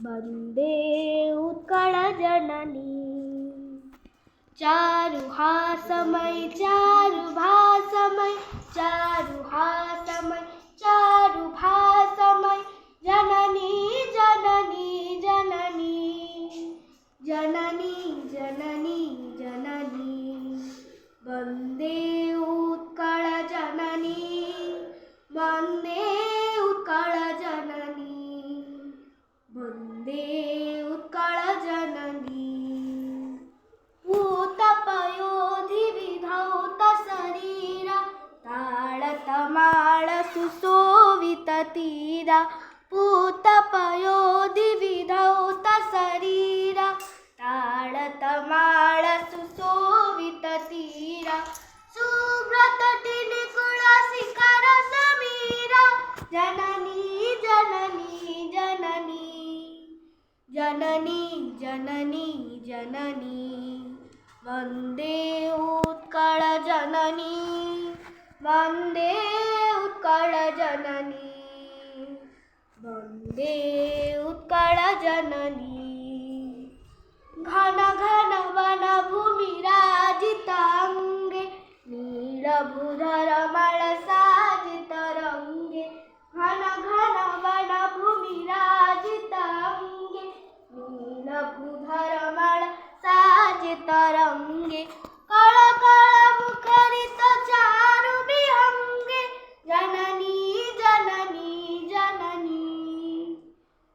वन्दे उत्कलजननी। चारुहासमय चारुभासमय चारुहासमय चारुभासमय जननी जननी जननी जननी जननी जननी वन्दे उत्कलजननी वन्दे उत्कलजननी वन्दे उत्कलजननी। पूतपयोधिविधौतशरीरा ताळतमाळ सुशोभिततीरा पूतपयोधिविधौतशरीरा ताळतमाळ सुशोभिततीरा शुभ्रतटिनिकुलशिखर समीरा जननी जननी जननी जननी जननी जननी वन्दे उत्कलजननी वन्दे उत्कलजननी वन्दे उत्कलजननी। घन घन वनभूमिराजिताङ्गे नीलभूधरमलसाजितरङ्गे घन घन वनभूमिराजिताङ्गे नीलभूधरमलसाजितरङ्गे कळकळमुखरित चारुविहङ्गे जननी जननी जननी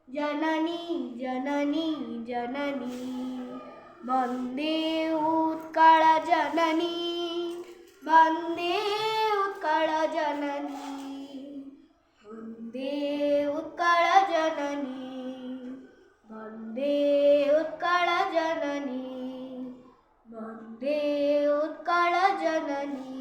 जननी जननी जननी वन्दे उत्कलजननी वन्दे उत्कलजननी वन्दे उत्कलजननी वन्दे उत्कलजननी वन्दे उत्कलजननी।